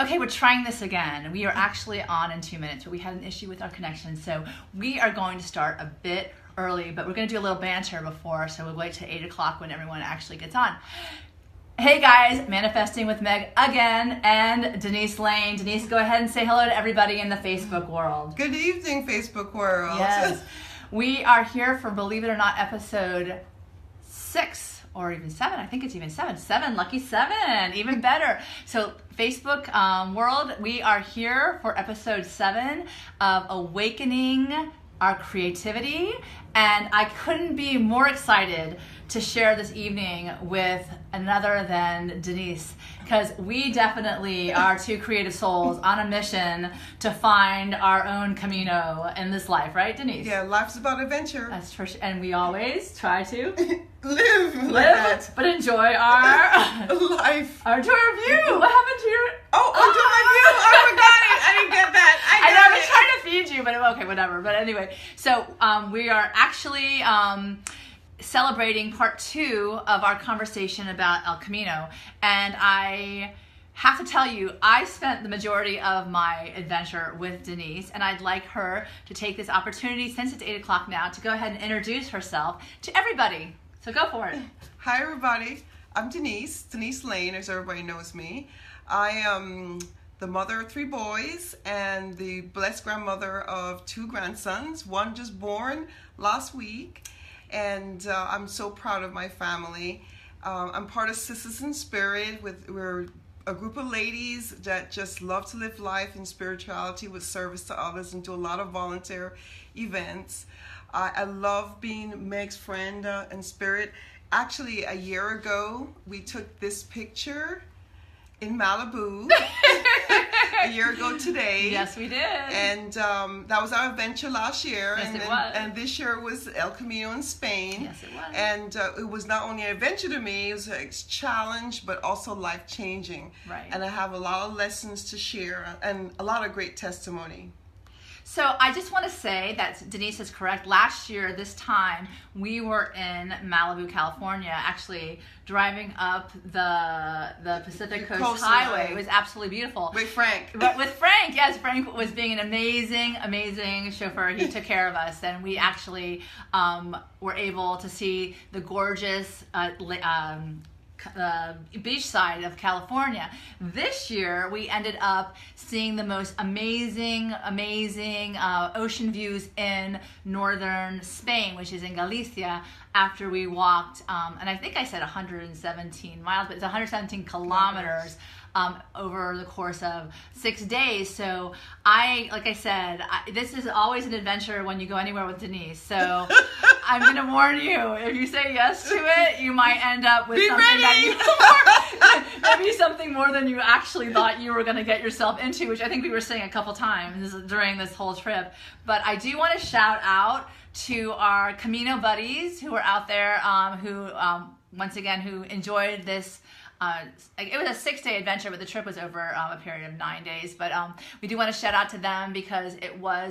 Okay, we're trying this again. We are actually on in 2 minutes, but we had an issue with our connection. So we are going to start a bit early, but we're going to do a little banter before, so we'll wait till 8 o'clock when everyone actually gets on. Hey guys, Manifesting with Meg again, and Denise Lane. Denise, go ahead and say hello to everybody in the Facebook world. Good evening, Facebook world. Yes. We are here for, believe it or not, episode 6. Or even 7. I think it's even 7. 7, lucky 7. Even better. So Facebook world, we are here for episode 7 of Awakening Our Creativity. And I couldn't be more excited to share this evening with another than Denise, because we definitely are two creative souls on a mission to find our own Camino in this life, right, Denise? Yeah, life's about adventure. That's for sure. And we always try to live, but enjoy our life. Enjoy our view. What happened to your? Enjoy my view. I forgot it. I didn't get that. I know. I was trying to feed you, but okay, whatever. But anyway, so we are actually celebrating part 2 of our conversation about El Camino, and I have to tell you, I spent the majority of my adventure with Denise, and I'd like her to take this opportunity, since it's 8 o'clock now, to go ahead and introduce herself to everybody. So go for it. Hi everybody, I'm Denise Lane, as everybody knows me. I am the mother of 3 boys and the blessed grandmother of 2 grandsons, one just born last week. And I'm so proud of my family. I'm part of Sisters in Spirit. We're a group of ladies that just love to live life in spirituality with service to others and do a lot of volunteer events. I love being Meg's friend in spirit. Actually, a year ago, we took this picture in Malibu. A year ago today. Yes, we did. And that was our adventure last year. Yes, and it was. And this year was El Camino in Spain. Yes, it was. And it was not only an adventure to me, it was a challenge, but also life-changing. Right. And I have a lot of lessons to share and a lot of great testimony. So I just want to say that Denise is correct. Last year, this time, we were in Malibu, California, actually driving up the Pacific Coast Highway. It was absolutely beautiful. With Frank. With Frank, yes. Frank was being an amazing chauffeur. He took care of us, and we actually were able to see the gorgeous beach side of California. This year we ended up seeing the most amazing ocean views in northern Spain, which is in Galicia, after we walked and I think I said 117 miles, but it's 117 kilometers over the course of 6 days. So like I said, this is always an adventure when you go anywhere with Denise. So I'm going to warn you, if you say yes to it, you might end up with maybe something more than you actually thought you were going to get yourself into, which I think we were saying a couple times during this whole trip. But I do want to shout out to our Camino buddies who are out there, who once again, who enjoyed this. It was a 6-day adventure, but the trip was over a period of 9 days. But we do want to shout out to them, because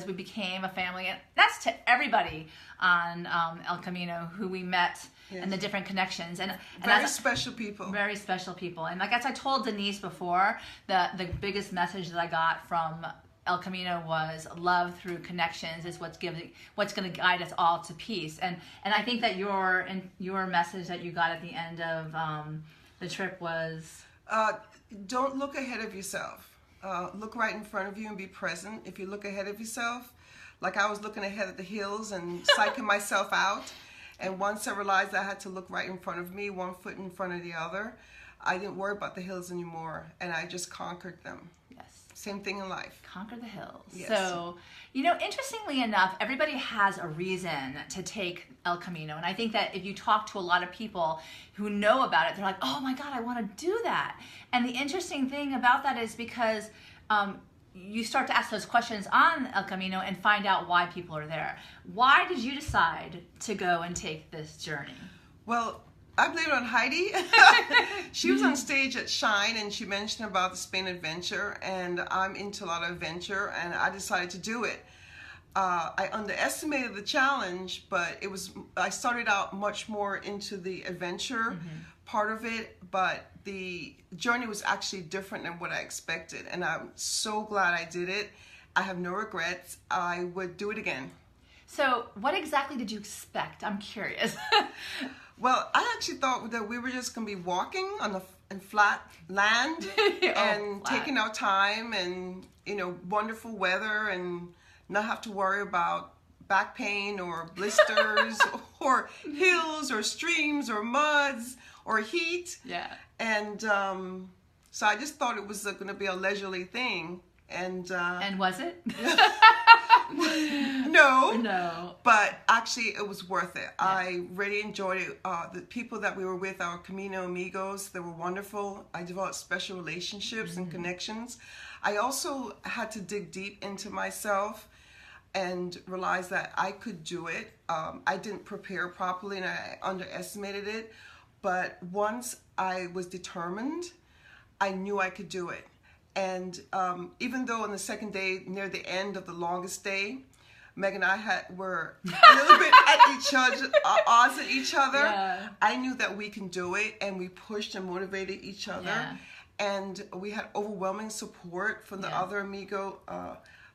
we became a family. And that's to everybody on El Camino who we met. Yes. And the different connections. And very special people. Very special people. And like as I told Denise before, the biggest message that I got from El Camino was love through connections is what's going to guide us all to peace. And I think that your message that you got at the end of the trip was don't look ahead of yourself. Look right in front of you and be present. If you look ahead of yourself, like I was looking ahead at the hills and psyching myself out, and once I realized I had to look right in front of me, one foot in front of the other, I didn't worry about the hills anymore, and I just conquered them. Yes. Same thing in life. Conquer the hills. Yes. So, interestingly enough, everybody has a reason to take El Camino. And I think that if you talk to a lot of people who know about it, they're like, oh my God, I want to do that. And the interesting thing about that is because you start to ask those questions on El Camino and find out why people are there. Why did you decide to go and take this journey? Well, I blame it on Heidi. She was on stage at Shine and she mentioned about the Spain adventure, and I'm into a lot of adventure, and I decided to do it. I underestimated the challenge, but I started out much more into the adventure part of it, but the journey was actually different than what I expected. And I'm so glad I did it. I have no regrets. I would do it again. So what exactly did you expect? I'm curious. Well, I actually thought that we were just going to be walking on in flat land and taking our time and, wonderful weather and not have to worry about back pain or blisters or hills or streams or muds or heat. Yeah. And so I just thought it was going to be a leisurely thing. And was it? No. But actually, it was worth it. Yeah. I really enjoyed it. The people that we were with, our Camino amigos, they were wonderful. I developed special relationships and connections. I also had to dig deep into myself and realize that I could do it. I didn't prepare properly and I underestimated it. But once I was determined, I knew I could do it. And even though on the second day, near the end of the longest day, Meg and I were a little bit at each other, odds at each other. Yeah. I knew that we can do it, and we pushed and motivated each other. Yeah. And we had overwhelming support from the other amigo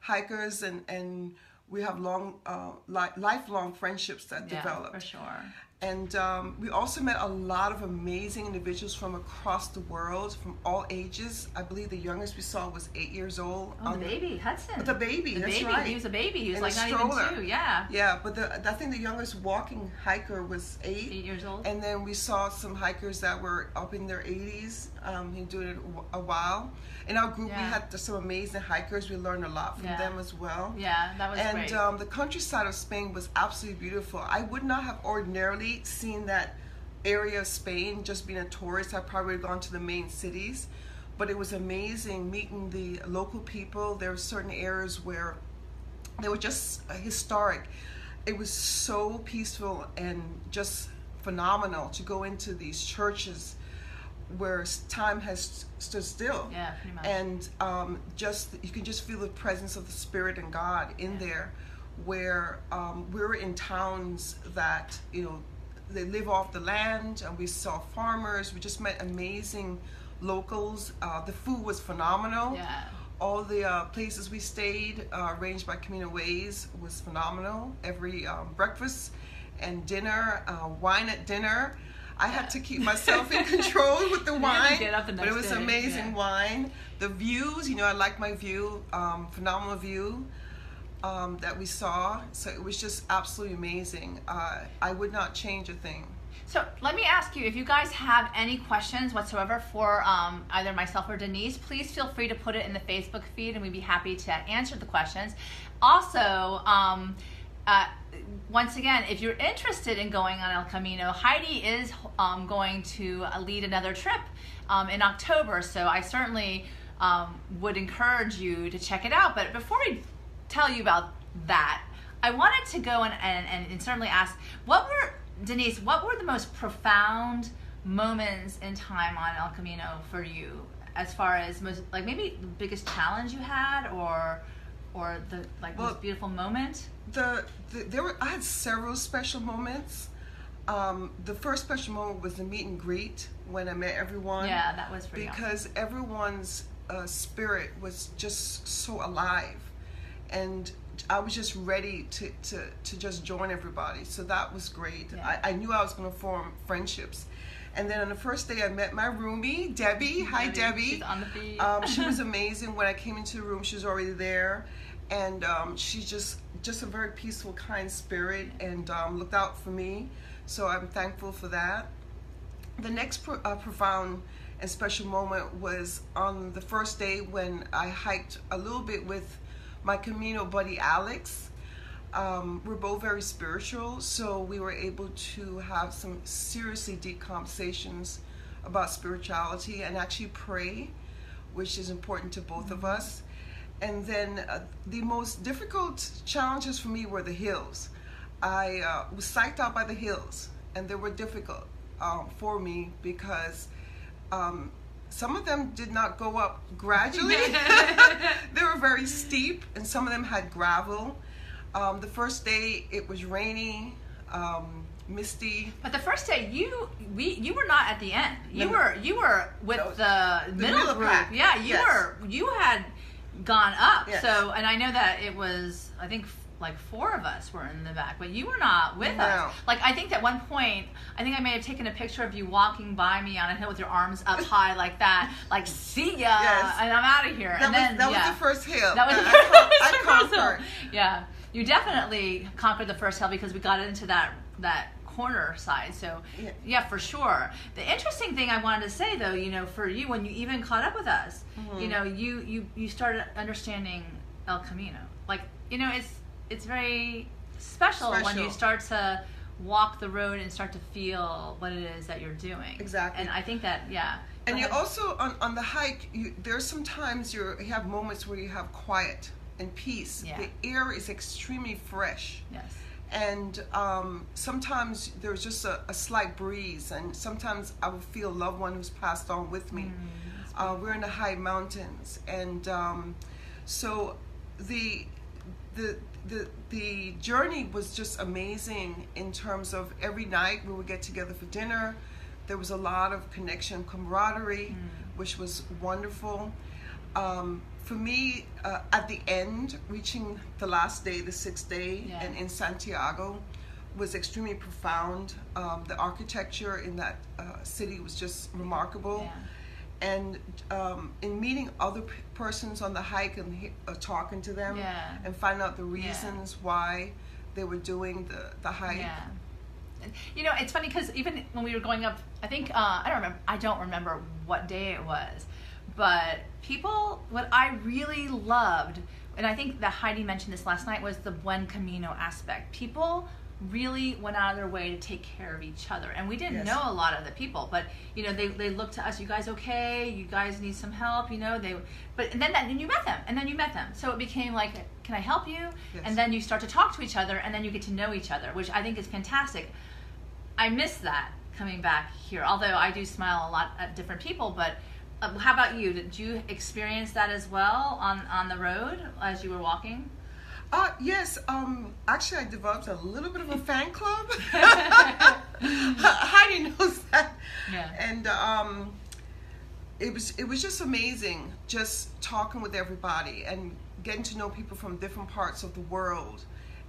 hikers, and we have lifelong friendships that developed. For sure. And we also met a lot of amazing individuals from across the world, from all ages. I believe the youngest we saw was 8 years old. Oh, the baby, Hudson. The baby, that's right. He was a baby. He was In like a not stroller. even 2. Yeah. Yeah, but I think the youngest walking hiker was 8. 8 years old. And then we saw some hikers that were up in their 80s. He doing it a while. In our group, we had some amazing hikers. We learned a lot from them as well. Yeah, that was great. And the countryside of Spain was absolutely beautiful. I would not have ordinarily seen that area of Spain just being a tourist. I probably would have gone to the main cities. But it was amazing meeting the local people. There were certain areas where they were just historic. It was so peaceful and just phenomenal to go into these churches where time has stood still. Yeah, pretty much. And you can just feel the presence of the Spirit and God in there, where we were in towns that, they live off the land, and we saw farmers. We just met amazing locals. The food was phenomenal. Yeah. All the places we stayed, arranged by Camino Ways, was phenomenal. Every breakfast and dinner, wine at dinner. I had to keep myself in control with the wine, but it was amazing wine. The views, I like my view, phenomenal view that we saw. So it was just absolutely amazing. I would not change a thing. So let me ask you, if you guys have any questions whatsoever for either myself or Denise, please feel free to put it in the Facebook feed, and we'd be happy to answer the questions. Also, once again, if you're interested in going on El Camino, Heidi is going to lead another trip in October, so I certainly would encourage you to check it out. But before we tell you about that, I wanted to go and certainly ask, Denise, what were the most profound moments in time on El Camino for you, as far as maybe the biggest challenge you had, or the most beautiful moment? I had several special moments. The first special moment was the meet and greet when I met everyone. Yeah, that was pretty because awesome. Everyone's spirit was just so alive, and I was just ready to just join everybody. So that was great. Yeah. I knew I was going to form friendships. And then on the first day, I met my roomie, Debbie. Hi, Debbie. She's on the feed. She was amazing. When I came into the room, she was already there. And she's just a very peaceful, kind spirit, and looked out for me. So I'm thankful for that. The next profound and special moment was on the first day when I hiked a little bit with my Camino buddy, Alex. We're both very spiritual, so we were able to have some seriously deep conversations about spirituality and actually pray, which is important to both of us. And then the most difficult challenges for me were the hills. I was psyched out by the hills, and they were difficult for me because some of them did not go up gradually. They were very steep, and some of them had gravel. The first day it was rainy. misty. But the first day, you were not at the end. You were with the middle group. Pack. Yeah, you had gone up. Yes. So, and I know that it was, I think, like 4 of us were in the back, but you were not with us. Like, I think at one point, I think I may have taken a picture of you walking by me on a hill with your arms up high like that, like, see ya, and I'm out of here. That was the first hill. That was I conquered. Yeah, you definitely conquered the first hill because we got into that corner side. So yeah, for sure. The interesting thing I wanted to say though, you know, for you, when you even caught up with us, you know, you started understanding El Camino. Like, you know, it's very special when you start to walk the road and start to feel what it is that you're doing. Exactly. And I think that, and you also, on the hike, there's sometimes you have moments where you have quiet and peace. Yeah. The air is extremely fresh. Yes. And sometimes there's just a slight breeze, and sometimes I would feel a loved one who's passed on with me. We're in the high mountains, and so the journey was just amazing in terms of every night we would get together for dinner. There was a lot of connection, camaraderie, which was wonderful. For me, at the end, reaching the last day, the 6th day, and in Santiago, was extremely profound. The architecture in that city was just remarkable. And in meeting other persons on the hike and talking to them and finding out the reasons why they were doing the hike. Yeah. You know, it's funny because even when we were going up, I think, I don't remember what day it was, but people, what I really loved, and I think that Heidi mentioned this last night, was the buen camino aspect. People really went out of their way to take care of each other, and we didn't know a lot of the people, but you know, they looked to us, you guys okay, you guys need some help, you know, and then you met them, so it became like, can I help you? And then you start to talk to each other, and then you get to know each other, which I think is fantastic. I miss that coming back here, although I do smile a lot at different people. But how about you? Did you experience that as well on the road as you were walking? Yes. Actually, I developed a little bit of a fan club. Heidi knows that. Yeah. And it was just amazing, just talking with everybody and getting to know people from different parts of the world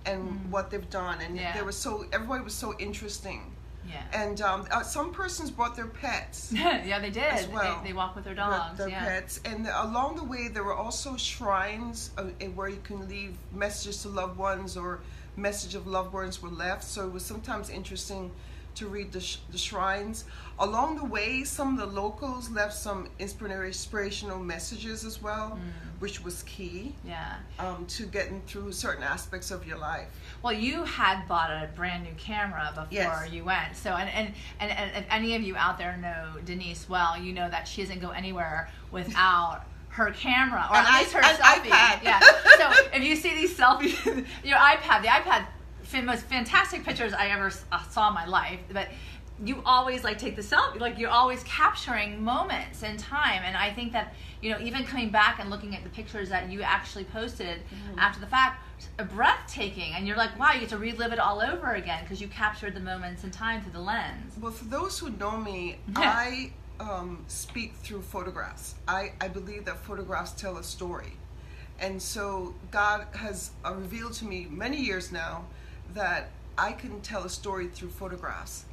and what they've done. And everybody was so interesting. Yeah. And some persons brought their pets. Yeah, they did. As well. They walk with their dogs. Their pets. And along the way, there were also shrines where you can leave messages to loved ones, or message of loved ones were left. So it was sometimes interesting to read the shrines. Along the way, some of the locals left some inspirational messages as well, which was key to getting through certain aspects of your life. Well, you had bought a brand new camera before you went. So, and if any of you out there know Denise well, you know that she doesn't go anywhere without her camera, or at least her selfie. iPad. Yeah. So if you see these selfies, your iPad, the iPad, most fantastic pictures I ever saw in my life. But you always like take the selfie, like you're always capturing moments in time. And I think that, you know, even coming back and looking at the pictures that you actually posted after the fact, breathtaking, and you're like, wow, you get to relive it all over again because you captured the moments in time through the lens. Well, for those who know me, I speak through photographs. I believe that photographs tell a story. And so God has revealed to me many years now that I can tell a story through photographs.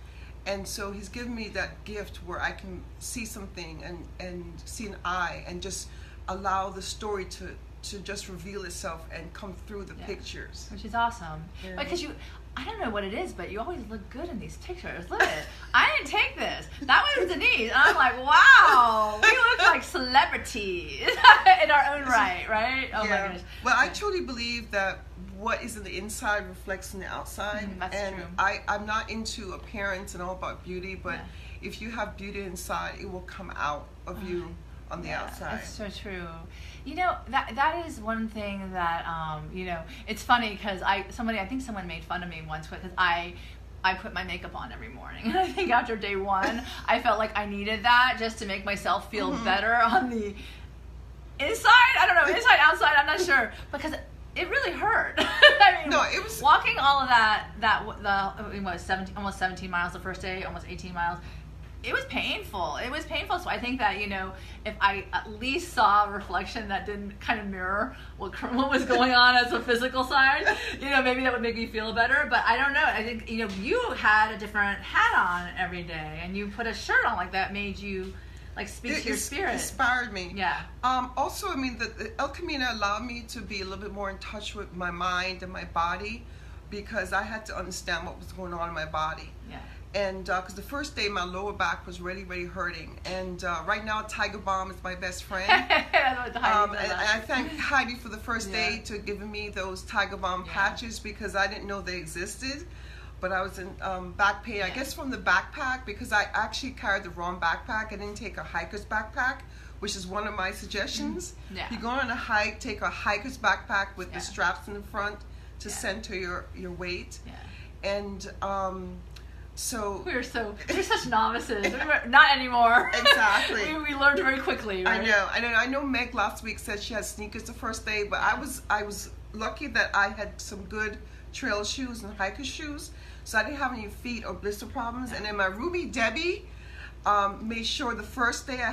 And so he's given me that gift where I can see something and see an eye and just allow the story to just reveal itself and come through the pictures. Which is awesome. Because I don't know what it is, but you always look good in these pictures. Look at it. I didn't take this. That was Denise. And I'm like, wow, we look like celebrities in our own right? Oh my goodness. Well, I truly believe that what is in the inside reflects in the outside. That's and true. I'm not into appearance and all about beauty, but if you have beauty inside, it will come out of you on the outside. That's so true. You know, that is one thing that, you know, it's funny because I think someone made fun of me once because I put my makeup on every morning. And I think after day one, I felt like I needed that just to make myself feel better on the inside. I don't know, inside, outside, I'm not sure. Because it really hurt. I mean, No, it was walking all of almost 17 miles the first day, almost 18 miles. It was painful. It was painful. So I think that, if I at least saw a reflection that didn't kind of mirror what was going on as a physical side, maybe that would make me feel better. But I don't know. I think, you had a different hat on every day, and you put a shirt on like that made you speak to your spirit. Inspired me. Yeah. Also, I mean, the El Camino allowed me to be a little bit more in touch with my mind and my body, because I had to understand what was going on in my body. Yeah. And because the first day my lower back was really, really hurting. And right now Tiger Balm is my best friend. And I thank Heidi for the first day to giving me those Tiger Balm patches, because I didn't know they existed. But I was in back pain, I guess from the backpack, because I actually carried the wrong backpack. I didn't take a hiker's backpack, which is one of my suggestions. Yeah. You go on a hike, take a hiker's backpack with the straps in the front to center your weight. Yeah. And so we're such novices. Not anymore. Exactly. we learned very quickly, right? I know Meg last week said she had sneakers the first day, but I was lucky that I had some good trail shoes and hiker shoes, so I didn't have any feet or blister problems. And then my Ruby Debbie made sure the first day I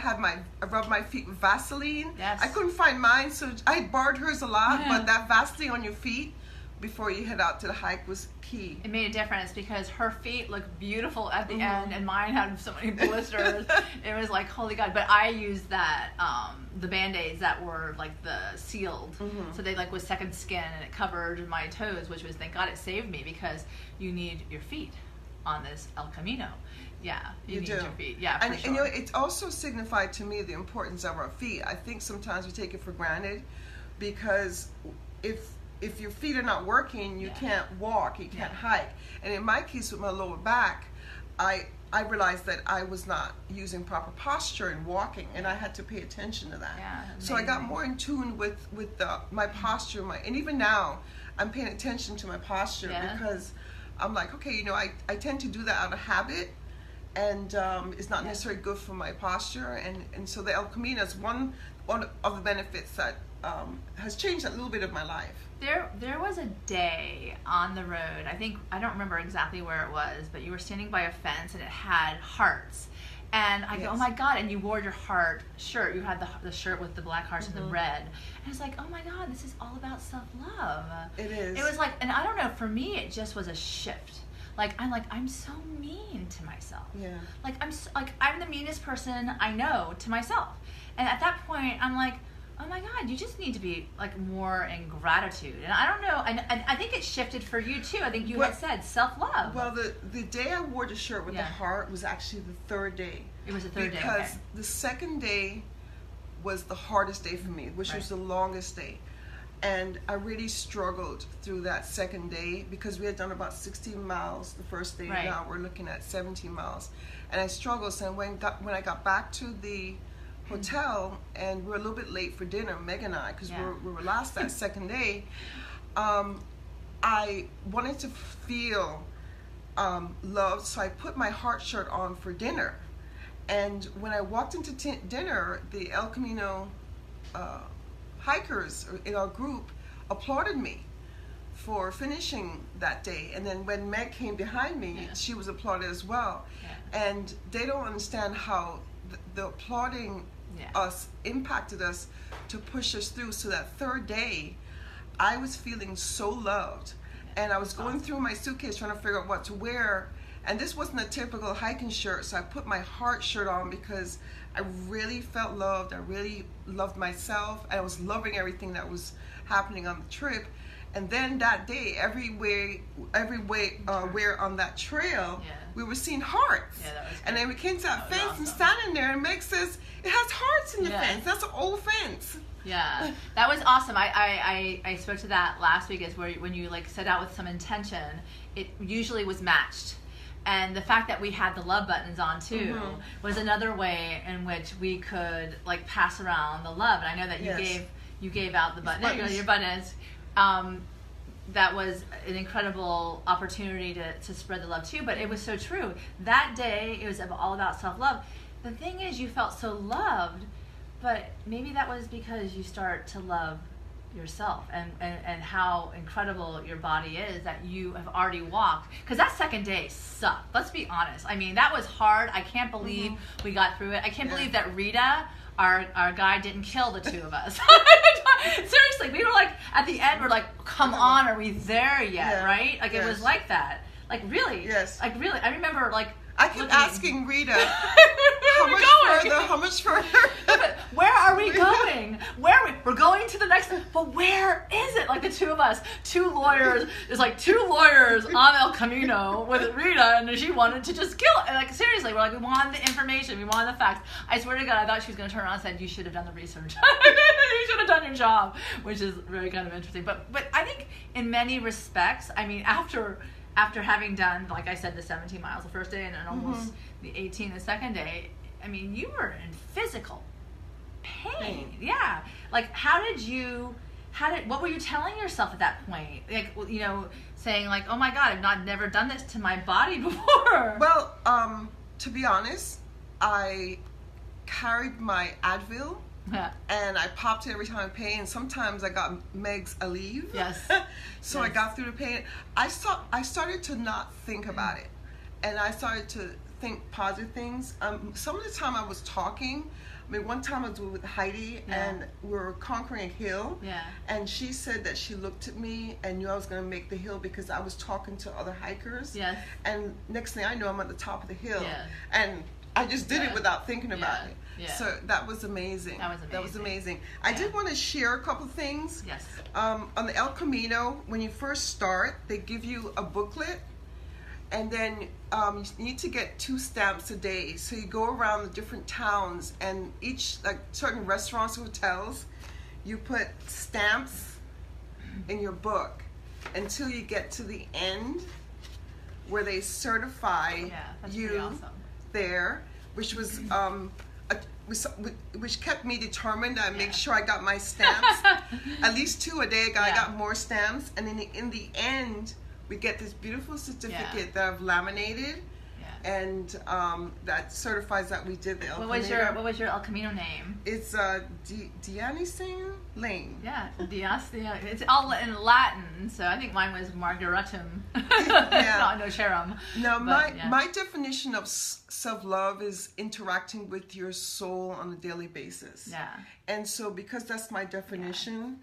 rubbed my feet with Vaseline. Yes. I couldn't find mine, so I borrowed hers a lot, but that Vaseline on your feet before you head out to the hike was key. It made a difference, because her feet looked beautiful at the end, and mine had so many blisters. It was like, holy God. But I used that, the Band-Aids that were the sealed. So they was second skin, and it covered my toes, which was, thank God it saved me, because you need your feet on this El Camino. Yeah, you need your feet. Yeah, for sure. And it's also signified to me the importance of our feet. I think sometimes we take it for granted, because if your feet are not working, you can't walk, you can't hike. And in my case with my lower back, I realized that I was not using proper posture in walking, and I had to pay attention to that. Yeah, so I got more in tune with my posture, and even now I'm paying attention to my posture, because I'm like, okay, I tend to do that out of habit, and it's not necessarily good for my posture, and so the El Camino is one of the benefits that has changed a little bit of my life. There was a day on the road, I don't remember exactly where it was, but you were standing by a fence and it had hearts. And I go, oh my God, and you wore your heart shirt. You had the shirt with the black hearts and the red. And I was like, oh my God, this is all about self-love. It is. It was and I don't know, for me, it just was a shift. I'm so mean to myself. Yeah. I'm the meanest person I know to myself. And at that point, I'm like, oh my God, you just need to be more in gratitude. And I don't know, and I think it shifted for you too. I think you had said self-love. Well, the day I wore the shirt with the heart was actually the third day. It was the third day, because the second day was the hardest day for me, which was the longest day. And I really struggled through that second day, because we had done about 16 miles the first day. Now we're looking at 17 miles. And I struggled. So when I got back to the hotel, and we were a little bit late for dinner, Meg and I, because we were last that second day, I wanted to feel loved, so I put my heart shirt on for dinner. And when I walked into dinner, the El Camino hikers in our group applauded me for finishing that day. And then when Meg came behind me, she was applauded as well. And they don't understand how the applauding us impacted us to push us through. So that third day, I was feeling so loved, and I was going through my suitcase trying to figure out what to wear. And this wasn't a typical hiking shirt, so I put my heart shirt on, because I really felt loved. I really loved myself. I was loving everything that was happening on the trip. And then that day, everywhere on that trail, we were seeing hearts. And then we came to that fence and standing there, and Meg says, it has hearts in the fence. That's an old fence. Yeah, that was awesome. I spoke to that last week, is where when you set out with some intention, it usually was matched. And the fact that we had the love buttons on too was another way in which we could pass around the love. And I know that you gave out the button. Your buttons. That was an incredible opportunity to spread the love too. But it was so true. That day, it was all about self-love. The thing is, you felt so loved, but maybe that was because you start to love yourself and how incredible your body is that you have already walked. Because that second day sucked. Let's be honest. I mean, that was hard. I can't believe we got through it. I can't believe that Rita, our guy, didn't kill the two of us. Seriously, we were like, at the end, we're like, come on, are we there yet, right? Like, it was like that. Like, really? Yes. Like, really. I remember, like, I kept asking Rita, how much further? But where are we going? We're going to the next, but where is it? Like the two of us, two lawyers, there's like two lawyers on El Camino with Rita, and she wanted to just kill it. Like, seriously, we're like, we wanted the information, we wanted the facts. I swear to God, I thought she was going to turn around and say, you should have done the research. You should have done your job, which is really kind of interesting. But I think in many respects, I mean, after having done, like I said, the 17 miles the first day and then almost the 18 the second day, I mean, you were in physical pain. Yeah. Like, what were you telling yourself at that point? Like, you know, saying like, oh my God, I've never done this to my body before. Well, to be honest, I carried my Advil. Yeah. And I popped it every time I pain. Sometimes I got Meg's Aleve. Yes. So I got through the pain. I started to not think about it, and I started to think positive things. Some of the time I was talking. I mean, one time I was with Heidi, and we were conquering a hill. Yeah. And she said that she looked at me and knew I was going to make the hill because I was talking to other hikers. Yes. And next thing I know, I'm at the top of the hill. Yeah. And I just did it without thinking about it. Yeah. So that was amazing. That was amazing. I did want to share a couple things. Yes. On the El Camino, when you first start, they give you a booklet, and then you need to get 2 stamps a day. So you go around the different towns, and each, like certain restaurants, hotels, you put stamps in your book until you get to the end where they certify you awesome. There, which was which kept me determined. I make sure I got my stamps, at least 2 a day. I got more stamps, and then in the end, we get this beautiful certificate that I've laminated, and that certifies that we did the El Camino. What was your El Camino name? It's Denise Lane. Yeah, it's all in Latin, so I think mine was Margaritum. Nocero. Now, my definition of self-love is interacting with your soul on a daily basis. Yeah. And so because that's my definition,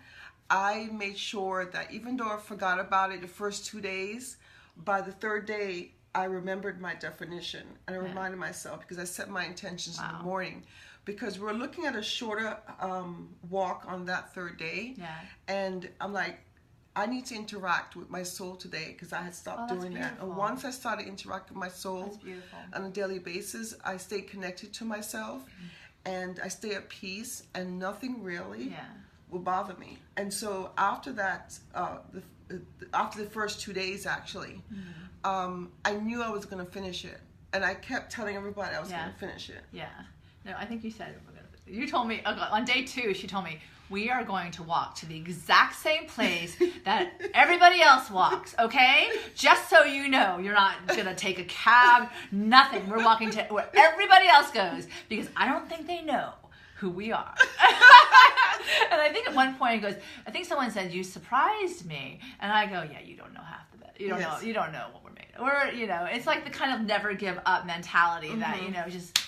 I made sure that even though I forgot about it the first 2 days, by the 3rd day, I remembered my definition, and I reminded myself, because I set my intentions in the morning, because we're looking at a shorter walk on that 3rd day, and I'm like, I need to interact with my soul today, because I had stopped doing that. And once I started interacting with my soul on a daily basis, I stayed connected to myself, and I stay at peace, and nothing really will bother me. And so after that, after the first 2 days, actually, I knew I was going to finish it, and I kept telling everybody I was going to finish it. Yeah. No, I think you said, you told me on day 2. She told me, we are going to walk to the exact same place that everybody else walks. Okay, just so you know, you're not going to take a cab, nothing. We're walking to where everybody else goes, because I don't think they know who we are. And I think at one point he goes, I think someone said, you surprised me. And I go, yeah, you don't know half the bit. You don't know what we're made of. Or, it's like the kind of never give up mentality that, just,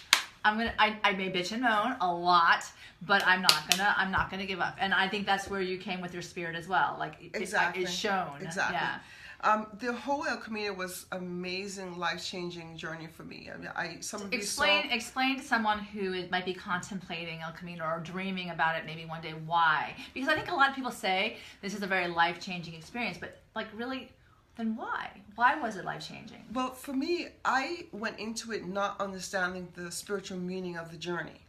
I may bitch and moan a lot, but I'm not gonna give up. And I think that's where you came with your spirit as well. Like, it's shown. Exactly. Yeah. The whole El Camino was amazing, life-changing journey for me. I mean, explain to someone who might be contemplating El Camino or dreaming about it maybe one day why. Because I think a lot of people say this is a very life-changing experience, but like really, then why? Why was it life-changing? Well, for me, I went into it not understanding the spiritual meaning of the journey.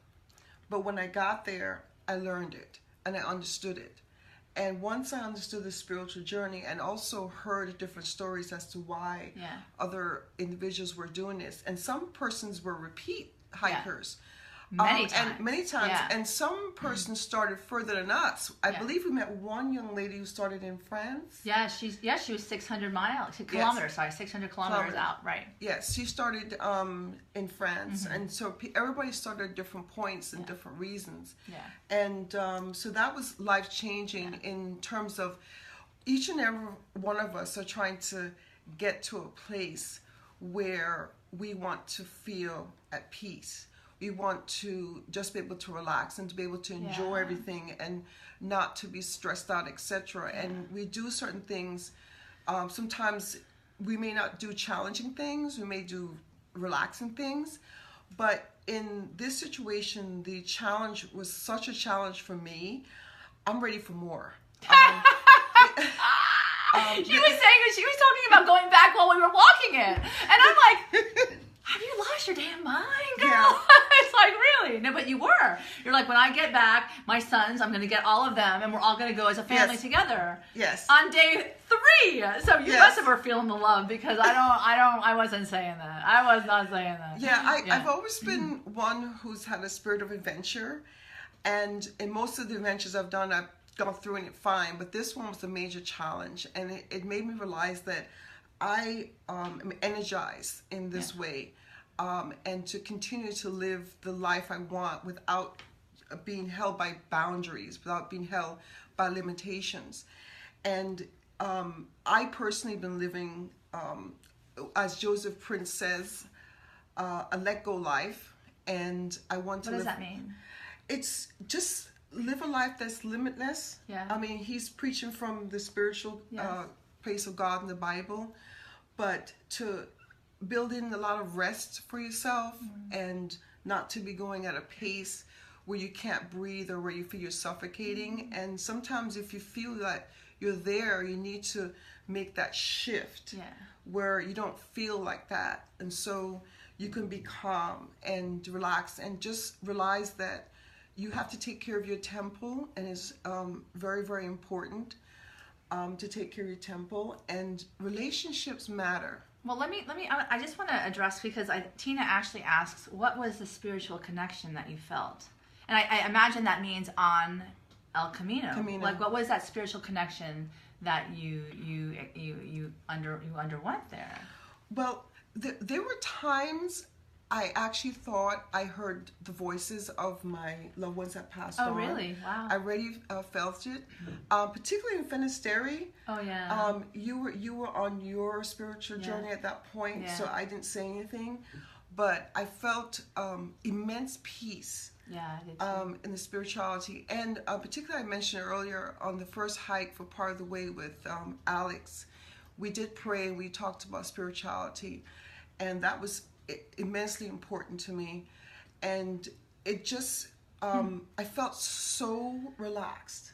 But when I got there, I learned it and I understood it. And once I understood the spiritual journey and also heard different stories as to why other individuals were doing this, and some persons were repeat hikers, Many times. And many times. Yeah. And some person started further than us. I Yeah. believe we met one young lady who started in France. Yeah, she was 600 kilometers, sorry, 600 kilometers out, right. Yes, she started in France. And so everybody started at different points and different reasons. Yeah. And so that was life-changing in terms of each and every one of us are trying to get to a place where we want to feel at peace. We want to just be able to relax and to be able to enjoy everything and not to be stressed out, etc. And we do certain things. Sometimes we may not do challenging things. We may do relaxing things. But in this situation, the challenge was such a challenge for me. I'm ready for more. She was saying that she was talking about going back while we were walking it. And I'm like, have you lost your damn mind, girl? Yeah. It's like, really? No, but you were. You're like, when I get back, my sons, I'm going to get all of them, and we're all going to go as a family together. Yes. On day 3. So you must have were feeling the love, because I wasn't saying that. I was not saying that. Yeah, I've always been one who's had a spirit of adventure. And in most of the adventures I've done, I've gone through it fine. But this one was a major challenge. And it made me realize that I am energized in this way. And to continue to live the life I want without being held by boundaries, without being held by limitations. And I personally been living, as Joseph Prince says, a let-go life. And I want to What live... does that mean? It's just live a life that's limitless. Yeah. I mean, he's preaching from the spiritual place of God in the Bible. But to build in a lot of rest for yourself and not to be going at a pace where you can't breathe or where you feel you're suffocating. And sometimes if you feel that you're there, you need to make that shift where you don't feel like that. And so you can be calm and relaxed and just realize that you have to take care of your temple, and it's very, very important to take care of your temple. And relationships matter. Well, let me. I just want to address, because Tina actually asks, what was the spiritual connection that you felt? And I imagine that means on El Camino. Like, what was that spiritual connection that you underwent there? Well, there were times I actually thought I heard the voices of my loved ones that passed on. Oh, really? Wow. I already felt it, particularly in Finisterre. Oh, yeah. You were on your spiritual journey at that point, so I didn't say anything, but I felt immense peace. Yeah, I did too. In the spirituality. And particularly, I mentioned earlier on the first hike for part of the way with Alex, we did pray and we talked about spirituality, and that was immensely important to me. And it just I felt so relaxed.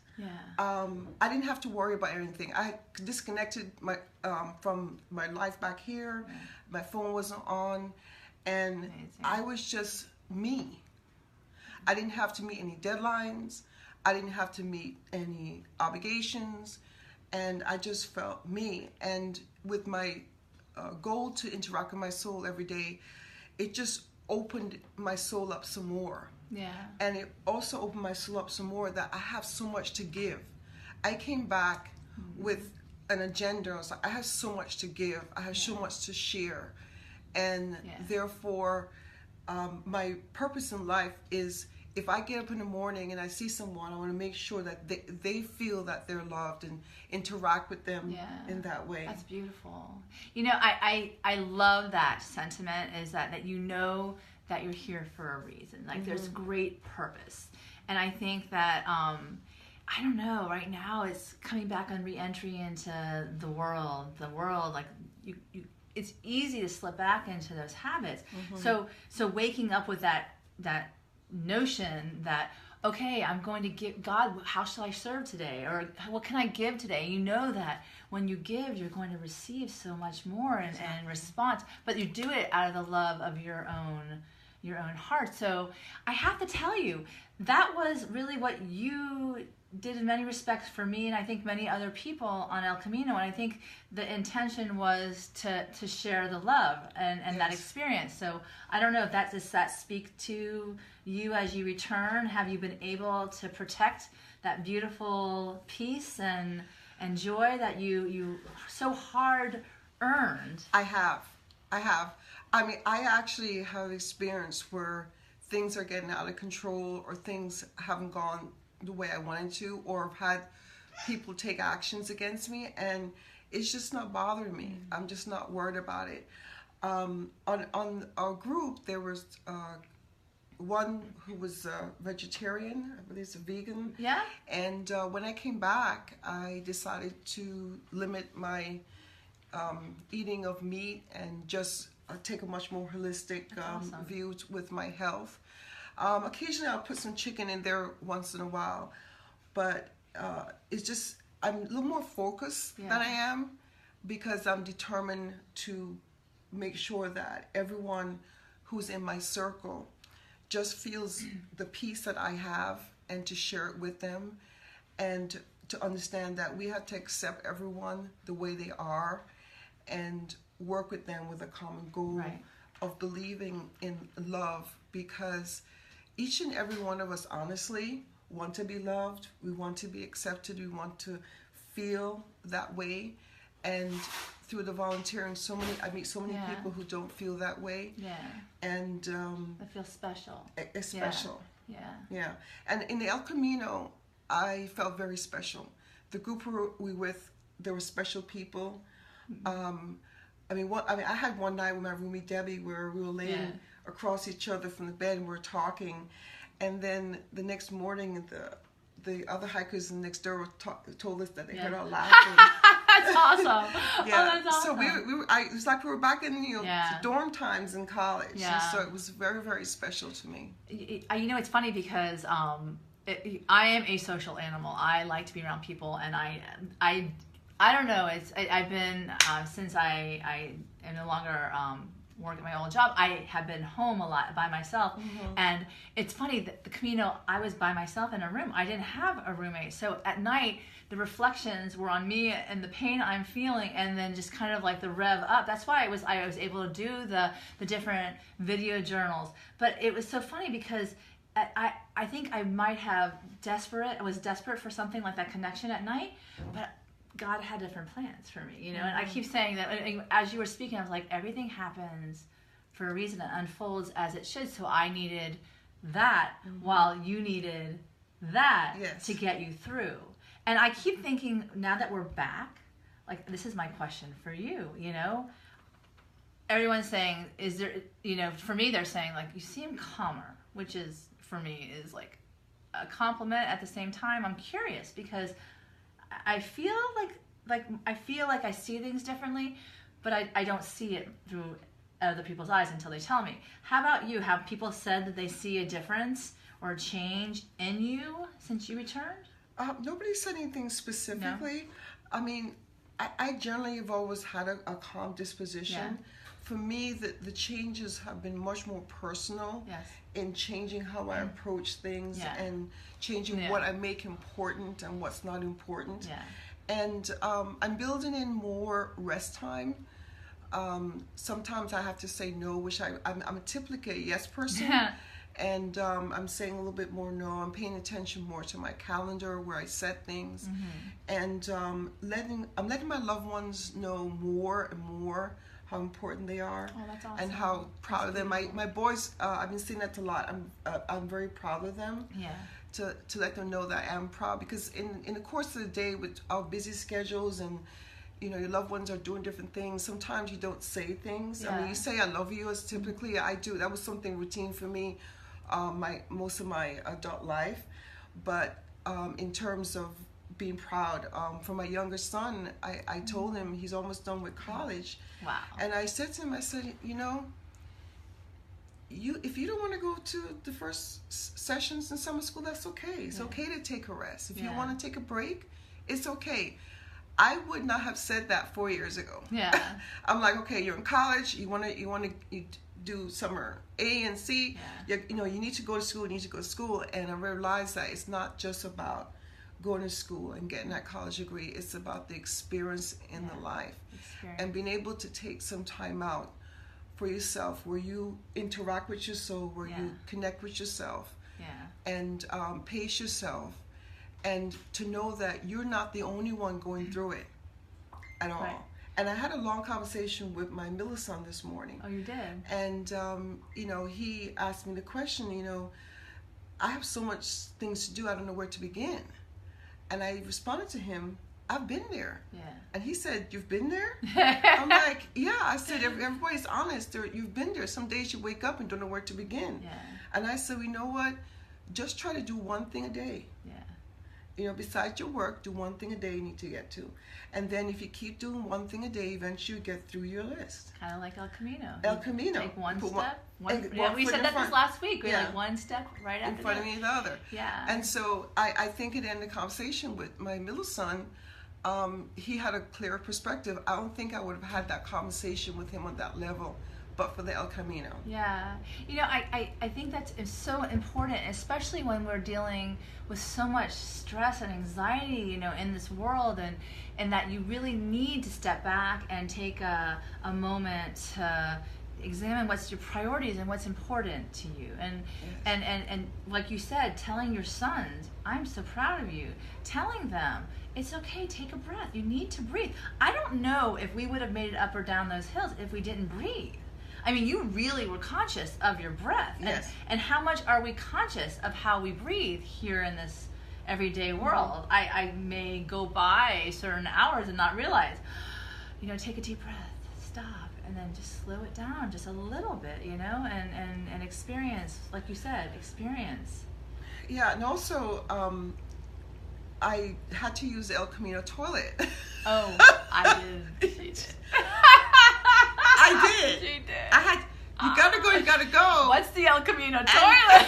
I didn't have to worry about anything. I disconnected my from my life back here. My phone wasn't on, and amazing. I was just me. I didn't have to meet any deadlines. I didn't have to meet any obligations, and I just felt me. And with my goal to interact with my soul every day, it just opened my soul up some more. Yeah. And it also opened my soul up some more that I have so much to give. I came back with an agenda. I was like, I have so much to give. I have so much to share. And therefore, my purpose in life is, if I get up in the morning and I see someone, I want to make sure that they feel that they're loved and interact with them in that way. That's beautiful. You know, I love that sentiment, is that you know that you're here for a reason. Like, there's great purpose. And I think that, I don't know, right now it's coming back on re-entry into the world, like you it's easy to slip back into those habits. So waking up with that notion that, okay, I'm going to give God, how shall I serve today? Or what can I give today? You know that when you give, you're going to receive so much more in response, but you do it out of the love of your own your own heart. So I have to tell you, that was really what you did in many respects for me, and I think many other people on El Camino. And I think the intention was to share the love and Yes. that experience. So I don't know if does that speak to you as you return? Have you been able to protect that beautiful peace and joy that you so hard earned? I have. I mean, I actually have experienced where things are getting out of control, or things haven't gone the way I wanted to, or I've had people take actions against me, and it's just not bothering me. I'm just not worried about it. On our group, there was one who was a vegetarian, I believe it's a vegan. Yeah. And when I came back, I decided to limit my eating of meat and just take a much more holistic awesome. view with my health. Occasionally I'll put some chicken in there once in a while, but it's just, I'm a little more focused than I am, because I'm determined to make sure that everyone who's in my circle just feels the peace that I have, and to share it with them, and to understand that we have to accept everyone the way they are, and work with them with a common goal of believing in love, because each and every one of us honestly want to be loved, we want to be accepted, we want to feel that way. And through the volunteering, I meet so many people who don't feel that way. Yeah. And I feel special. Special. Yeah. Yeah. And in the El Camino, I felt very special. The group we were with, there were special people. I had one night with my roomie Debbie where we were laying across each other from the bed and we were talking, and then the next morning the other hikers next door told us that they heard our laughing. That's awesome. Yeah. Oh, that's awesome. So it was like we were back in dorm times in college. Yeah. So it was very, very special to me. It's funny because I am a social animal. I like to be around people, and I don't know. I've been since I am no longer work at my old job. I have been home a lot by myself, and it's funny that the Camino, I was by myself in a room. I didn't have a roommate, so at night the reflections were on me and the pain I'm feeling, and then just kind of like the rev up. That's why I was able to do the different video journals. But it was so funny because I think I was desperate for something like that connection at night, but God had different plans for me, and I keep saying that as you were speaking, I was like, everything happens for a reason, it unfolds as it should. So I needed that while you needed that to get you through. And I keep thinking, now that we're back, like, this is my question for you, everyone's saying, is there, for me, they're saying, like, you seem calmer, which is, for me, is like a compliment. At the same time, I'm curious because I feel like I see things differently, but I don't see it through other people's eyes until they tell me. How about you? Have people said that they see a difference or a change in you since you returned? Nobody said anything specifically. No. I mean, I generally have always had a calm disposition. Yeah. For me, the changes have been much more personal in changing how I approach things and changing what I make important and what's not important. Yeah. And I'm building in more rest time. Sometimes I have to say no, which I'm typically a yes person. And I'm saying a little bit more no. I'm paying attention more to my calendar where I set things. And I'm letting my loved ones know more and more how important they are. Oh, that's awesome. And how proud of them. My boys, I've been saying that a lot. I'm very proud of them. Yeah. To let them know that I am proud, because in the course of the day with our busy schedules and your loved ones are doing different things, sometimes you don't say things. Yeah. I mean, you say I love you, as typically I do. That was something routine for me most of my adult life. But in terms of being proud, for my younger son, I told him he's almost done with college. Wow. And I said to him, I said, if you don't want to go to the first sessions in summer school, that's okay. It's okay to take a rest. If you want to take a break, it's okay. I would not have said that 4 years ago. Yeah. I'm like, okay, you're in college. You want to do summer A and C. Yeah. You need to go to school. You need to go to school. And I realized that it's not just about going to school and getting that college degree. It's about the experience in the life, and being able to take some time out for yourself, where you interact with your soul, where you connect with yourself, and pace yourself, and to know that you're not the only one going through it at all. Right. And I had a long conversation with my middle son this morning. Oh, you did? And he asked me the question, I have so much things to do, I don't know where to begin. And I responded to him, I've been there. Yeah. And he said, you've been there? I'm like, yeah. I said, everybody's honest. You've been there. Some days you wake up and don't know where to begin. Yeah. And I said, you know what? Just try to do one thing a day. Yeah. Besides your work, do one thing a day you need to get to. And then if you keep doing one thing a day, eventually you get through your list. Kind of like El Camino. El Camino. Take one Put step. we said that this last week. We had like one step right after in front of the other. Yeah. And so I think it ended the conversation with my middle son. He had a clearer perspective. I don't think I would have had that conversation with him on that level, but for the El Camino. Yeah. I think that's so important, especially when we're dealing with so much stress and anxiety, in this world, and that you really need to step back and take a moment to examine what's your priorities and what's important to you. And like you said, telling your sons, I'm so proud of you. Telling them, it's okay, take a breath. You need to breathe. I don't know if we would have made it up or down those hills if we didn't breathe. I mean, you really were conscious of your breath. Yes. And how much are we conscious of how we breathe here in this everyday world? I may go by certain hours and not realize, take a deep breath, stop, and then just slow it down just a little bit, and experience, like you said, experience. Yeah, and also, I had to use the El Camino toilet. Oh, I did. She did. I did. She did. You gotta go. What's the El Camino toilet?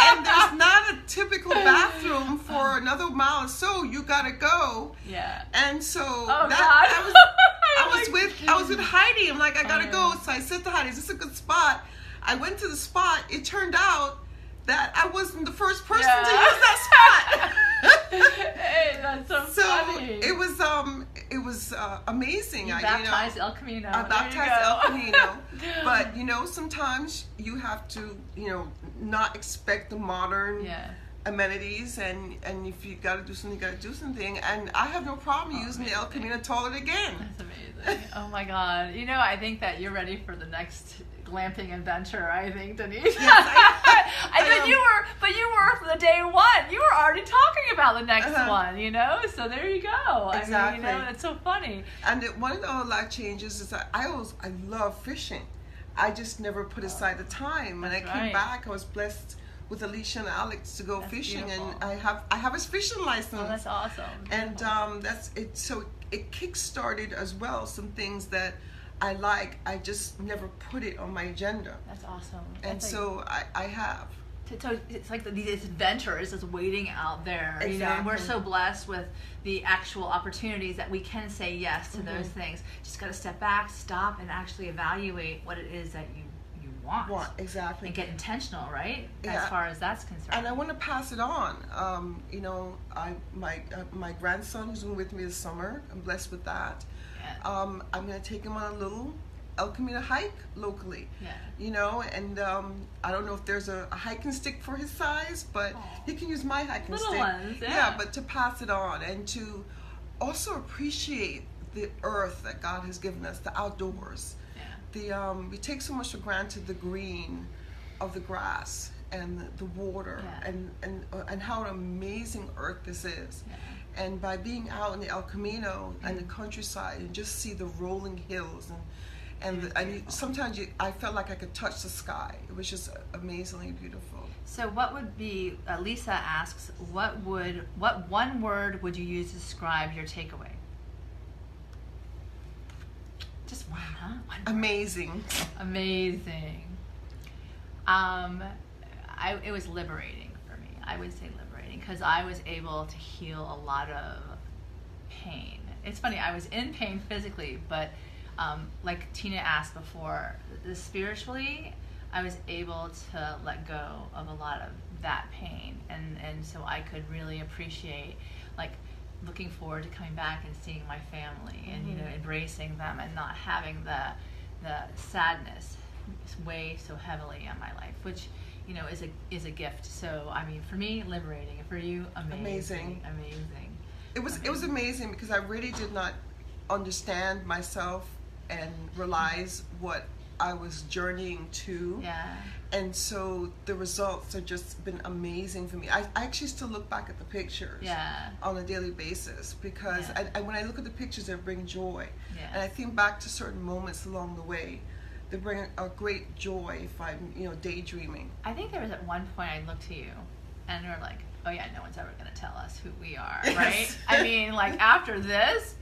And there's not a typical bathroom for another mile or so. You gotta go. Yeah. And so I was with Heidi. I'm like, I gotta go. So I said to Heidi, is this a good spot? I went to the spot. It turned out that I wasn't the first person to use that spot. Hey, that's so funny. It was amazing. You baptized El Camino. I baptized El Camino. But sometimes you have to not expect the modern amenities, and if you got to do something, you got to do something. And I have no problem using the El Camino toilet again. That's amazing. Oh my God. I think that you're ready for the next glamping adventure, I think, Denise. Yes, but you were from the day one. You were already talking about the next one, So there you go. Exactly. I mean, it's so funny. And one of the other life changes is that I love fishing. I just never put aside the time. When I came back, I was blessed with Alicia and Alex to go fishing, beautiful. And I have a fishing license. Oh, that's awesome. And that's it. So it kick-started as well some things that I like. I just never put it on my agenda. That's awesome. And so I have. So it's like these adventures is waiting out there. Exactly. And we're so blessed with the actual opportunities that we can say yes to those things. Just got to step back, stop, and actually evaluate what it is that you want. Exactly. And get intentional, right? Yeah. As far as that's concerned. And I want to pass it on. My grandson who's been with me this summer, I'm blessed with that. Yeah. I'm going to take him on a little El Camino hike locally. Yeah. And I don't know if there's a hiking stick for his size, but he can use my hiking little stick. Ones, yeah, but to pass it on and to also appreciate the earth that God has given us, the outdoors. We take so much for granted the green of the grass and the water and how an amazing earth this is. Yeah. And by being out in the El Camino and the countryside and just see the rolling hills and sometimes I felt like I could touch the sky. It was just amazingly beautiful. So what would be, Lisa asks, what one word would you use to describe your takeaway? Just one, huh? One word. Amazing. Amazing. It was liberating for me. I would say liberating because I was able to heal a lot of pain. It's funny, I was in pain physically, but like Tina asked before, spiritually, I was able to let go of a lot of that pain, and so I could really appreciate, like, looking forward to coming back and seeing my family, and embracing them, and not having the sadness weigh so heavily on my life, which is a gift. So I mean, for me, liberating, and for you, amazing. It was amazing, because I really did not understand myself and realize what I was journeying to. Yeah. And so the results have just been amazing for me. I actually still look back at the pictures on a daily basis, because when I look at the pictures, they bring joy. Yeah. And I think back to certain moments along the way. They bring a great joy if I'm, daydreaming. I think there was at one point I looked to you, and we were like, oh yeah, no one's ever going to tell us who we are, right? I mean, like, after this,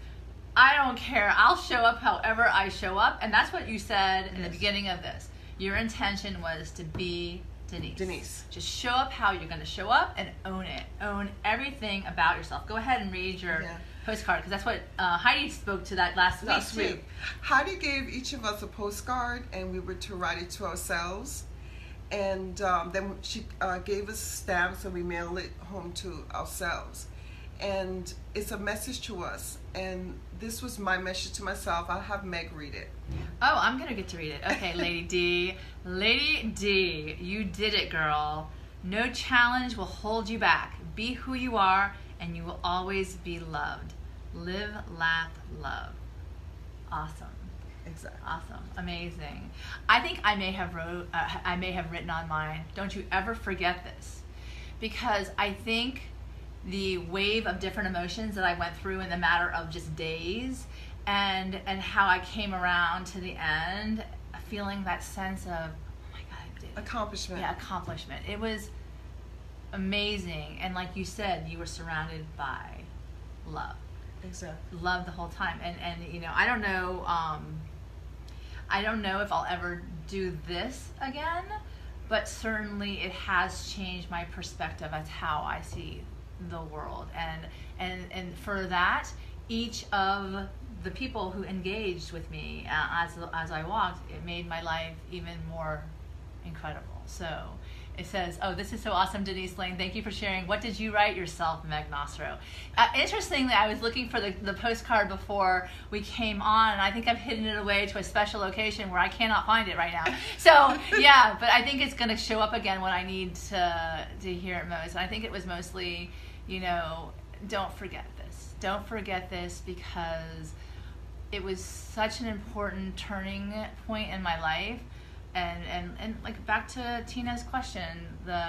I don't care. I'll show up however I show up. And that's what you said in the beginning of this. Your intention was to be Denise. Just show up how you're going to show up, and own it. Own everything about yourself. Go ahead and read your postcard, because that's what Heidi spoke to that last week too. Heidi gave each of us a postcard, and we were to write it to ourselves. And then she gave us stamps, and we mailed it home to ourselves. And it's a message to us. And this was my message to myself. I'll have Meg read it. Oh, I'm going to get to read it. Okay, Lady D. Lady D, you did it, girl. No challenge will hold you back. Be who you are, and you will always be loved. Live, laugh, love. Awesome. Exactly. Awesome. Amazing. I think I may have written on mine, don't you ever forget this. Because I think the wave of different emotions that I went through in the matter of just days, and how I came around to the end, feeling that sense of, oh my God, I did it. Accomplishment. Yeah, accomplishment. It was amazing. And like you said, you were surrounded by love. Exactly. Love the whole time. And I don't know if I'll ever do this again, but certainly it has changed my perspective as how I see the world, and for that, each of the people who engaged with me as I walked, it made my life even more incredible. So it says, oh, this is so awesome, Denise Lane. Thank you for sharing. What did you write yourself, Meg Nocero? Interestingly, I was looking for the postcard before we came on, and I think I've hidden it away to a special location where I cannot find it right now. So, yeah, but I think it's going to show up again when I need to hear it most. And I think it was mostly, don't forget this. Don't forget this, because it was such an important turning point in my life. And like, back to Tina's question, the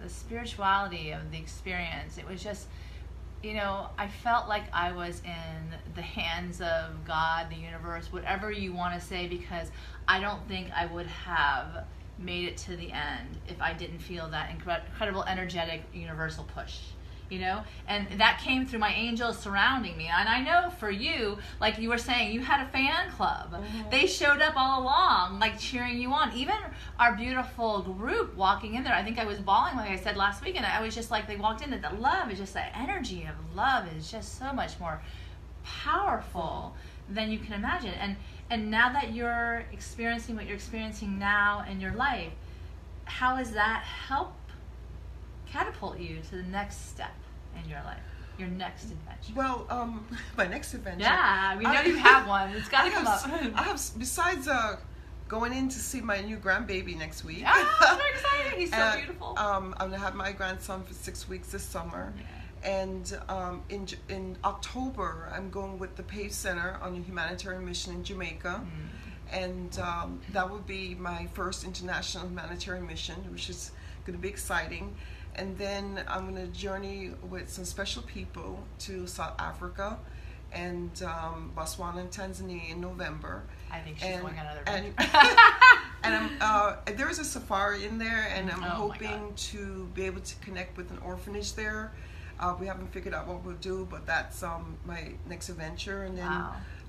spirituality of the experience, it was just, I felt like I was in the hands of God, the universe, whatever you want to say, because I don't think I would have made it to the end if I didn't feel that incredible, energetic, universal push. And that came through my angels surrounding me. And I know for you, like you were saying, you had a fan club. Mm-hmm. They showed up all along, like, cheering you on. Even our beautiful group walking in there, I think I was bawling, like I said last week, and I was just like, they walked in, and the love is just, that energy of love is just so much more powerful than you can imagine. And now that you're experiencing what you're experiencing now in your life, how has that helped catapult you to the next step in your life, your next adventure? Well, my next adventure. Yeah, we know you have one. It's got to come up. I have, besides going in to see my new grandbaby next week. Oh, I'm so excited. He's so beautiful. I'm going to have my grandson for 6 weeks this summer. Yeah. And in October, I'm going with the PAVE Center on a humanitarian mission in Jamaica. And that will be my first international humanitarian mission, which is going to be exciting. And then I'm going to journey with some special people to South Africa and Botswana and Tanzania in November. I think she's going on another adventure. And there's a safari in there, and I'm hoping to be able to connect with an orphanage there. We haven't figured out what we'll do, but that's my next adventure. And then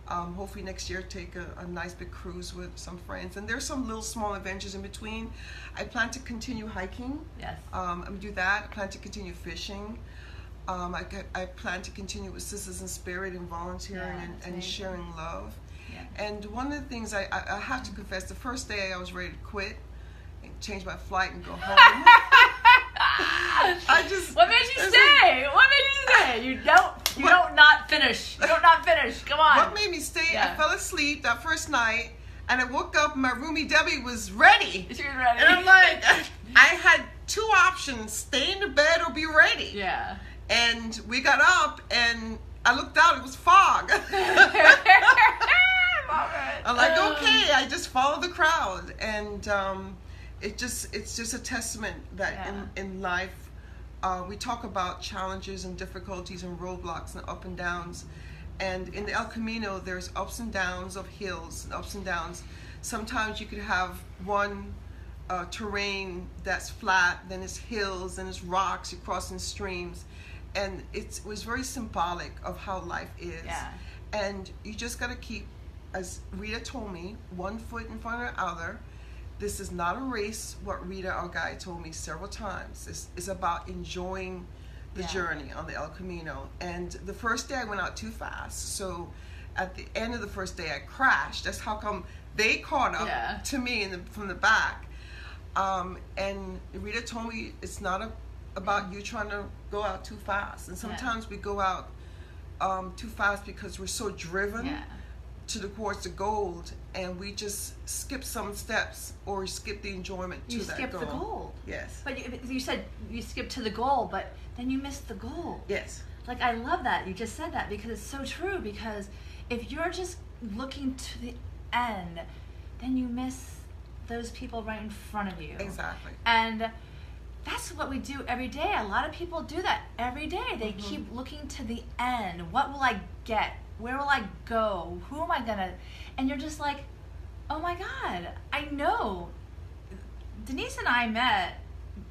hopefully next year take a nice big cruise with some friends. And there's some little small adventures in between. I plan to continue hiking. Yes. I'm going to do that. I plan to continue fishing. I plan to continue with Sisters in Spirit and volunteering and sharing love. Yeah. And one of the things I have to confess, the first day I was ready to quit and change my flight and go home. What made you stay? What made you stay? You don't not finish. You don't not finish. Come on. What made me stay? Yeah. I fell asleep that first night, and I woke up and my roomie Debbie was ready. She was ready. And I'm like, I had two options: stay in the bed or be ready. Yeah. And we got up, and I looked out. It was fog. I'm like, okay, I just follow the crowd, and it's just a testament that in life we talk about challenges and difficulties and roadblocks and up and downs, and in the El Camino there's ups and downs of hills and ups and downs. Sometimes you could have one terrain that's flat, then it's hills, then it's rocks, you're crossing streams, and it was very symbolic of how life is. Yeah. And you just got to keep, as Rita told me, one foot in front of the other. This is not a race, what Rita, our guide, told me several times. It's about enjoying the journey on the El Camino. And the first day I went out too fast. So at the end of the first day I crashed. That's how come they caught up to me from the back. And Rita told me it's not about you trying to go out too fast. And sometimes we go out too fast because we're so driven towards the goal, and we just skip some steps or skip the enjoyment to that goal. You skip the goal. Yes. But you said you skipped to the goal, but then you missed the goal. Yes. Like, I love that you just said that, because it's so true. Because if you're just looking to the end, then you miss those people right in front of you. Exactly. And that's what we do every day. A lot of people do that every day. They keep looking to the end. What will I get? Where will I go? Who am I gonna? And you're just like, oh my God, I know. Denise and I met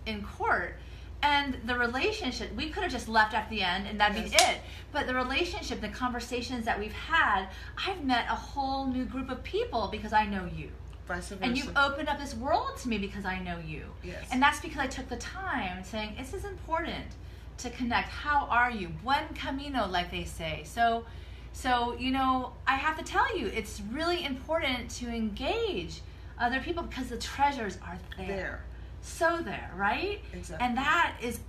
in court, and the relationship, we could have just left at the end and that'd be it. But the relationship, the conversations that we've had, I've met a whole new group of people because I know you. Vice versa. And you've opened up this world to me because I know you. Yes. And that's because I took the time saying, this is important to connect. How are you? Buen camino, like they say. So, you know, I have to tell you, it's really important to engage other people because the treasures are there. So there, right? Exactly. And that is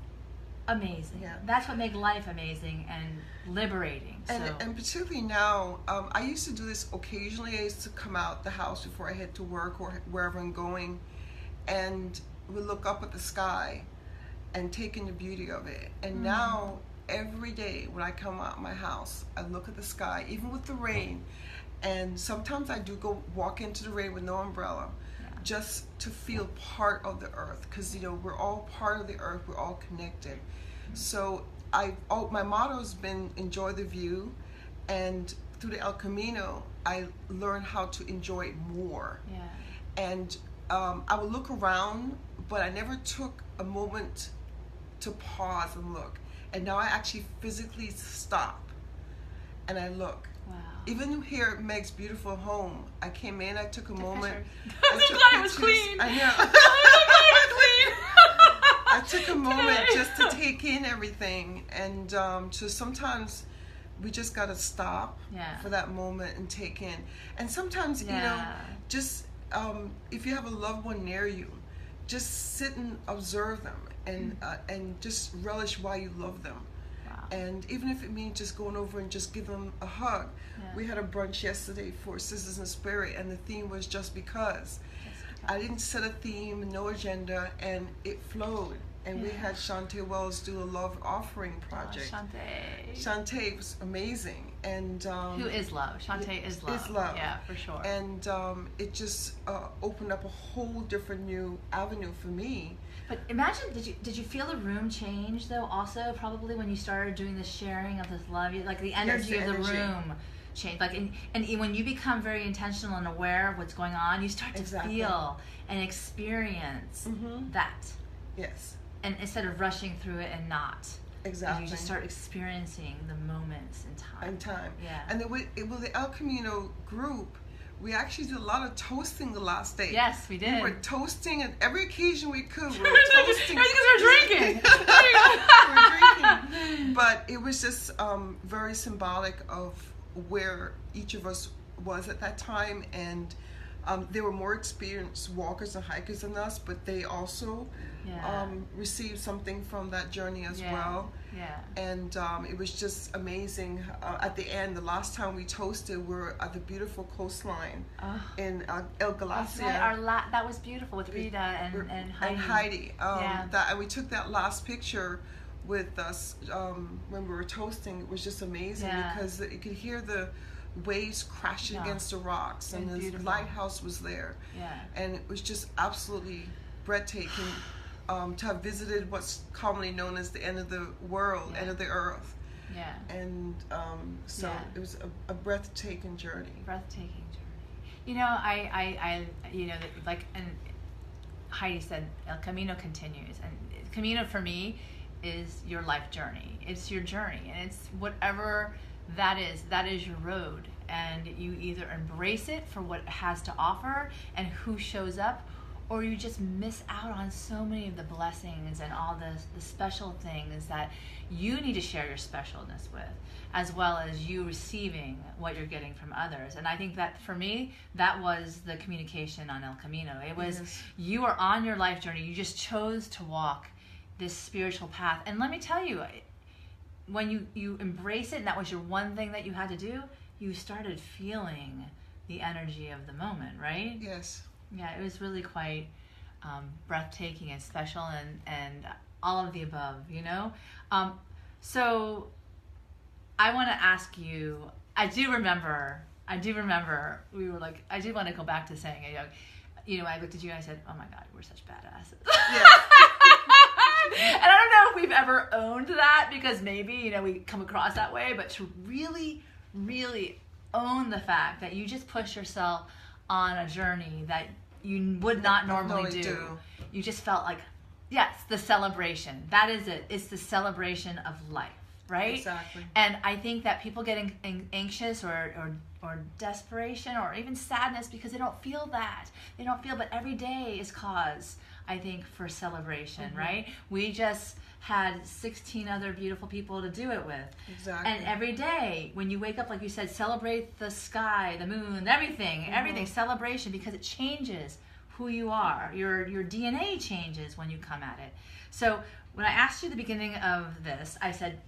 amazing. Yeah. That's what makes life amazing and liberating. And particularly now, I used to do this occasionally. I used to come out the house before I head to work or wherever I'm going, and we look up at the sky and take in the beauty of it. And now, every day when I come out of my house, I look at the sky, even with the rain. And sometimes I do go walk into the rain with no umbrella, just to feel part of the earth, because you know we're all part of the earth. We're all connected. So my motto has been enjoy the view, and through the El Camino, I learned how to enjoy it more. Yeah. And I would look around, but I never took a moment to pause and look. And now I actually physically stop and I look. Wow. Even here at Meg's beautiful home, I came in, I took a moment. I'm so glad it was clean. I know. I'm so glad it was clean. I took a moment just to take in everything, and so sometimes we just gotta stop for that moment and take in. And sometimes you know, just if you have a loved one near you, just sit and observe them and just relish why you love them. Wow. And even if it means just going over and just give them a hug. We had a brunch yesterday for Sisters in Spirit, and the theme was just because. I didn't set a theme, no agenda, and it flowed. And we had Shantae Wells do a love offering project. Shantae was amazing. And who is love? Shantae is love. Is love. Yeah, for sure. And it just opened up a whole different new avenue for me. But imagine, did you feel the room change though? Also, probably when you started doing the sharing of this love, like the energy of the room changed. Like, and when you become very intentional and aware of what's going on, you start to feel and experience that. Yes. And instead of rushing through it and not. Exactly. You just start experiencing the moments in time. Yeah. And with the El Camino group, we actually did a lot of toasting the last day. Yes, we did. We were toasting at every occasion we could. We were toasting. Because we're drinking. We're drinking. But it was just very symbolic of where each of us was at that time, and they were more experienced walkers and hikers than us, but they also received something from that journey as well. Yeah. And it was just amazing. At the end, the last time we toasted, we were at the beautiful coastline in El Galacia. Right. That was beautiful with Rita and Heidi. And Heidi. And we took that last picture with us when we were toasting. It was just amazing because you could hear the waves crashing against the rocks, and the lighthouse was there. And it was just absolutely breathtaking to have visited what's commonly known as the end of the world, end of the earth. And so it was a breathtaking journey. You know, I like, and Heidi said, El Camino continues, and Camino for me is your life journey. It's your journey, and it's whatever that is your road, and you either embrace it for what it has to offer and who shows up, or you just miss out on so many of the blessings and all the special things that you need to share your specialness with, as well as you receiving what you're getting from others. And I think that for me, that was the communication on El Camino. It was you are on your life journey. You just chose to walk this spiritual path. And let me tell you, when you embrace it, and that was your one thing that you had to do, you started feeling the energy of the moment, right? Yes. Yeah, it was really quite breathtaking and special, and all of the above, you know? So I want to ask you, I do remember we were like, I do want to go back to saying, I looked at you and I said, oh my God, we're such badasses. Yes. And I don't know if we've ever owned that, because maybe, we come across that way, but to really, really own the fact that you just push yourself on a journey that you would not normally do. You just felt like, yes, the celebration. That is it. It's the celebration of life, right? Exactly. And I think that people get anxious or desperation or even sadness because they don't feel that. They don't feel, but every day is cause, I think, for celebration, right? We just had 16 other beautiful people to do it with. Exactly. And every day, when you wake up, like you said, celebrate the sky, the moon, everything, celebration, because it changes who you are. Your DNA changes when you come at it. So when I asked you at the beginning of this, I said,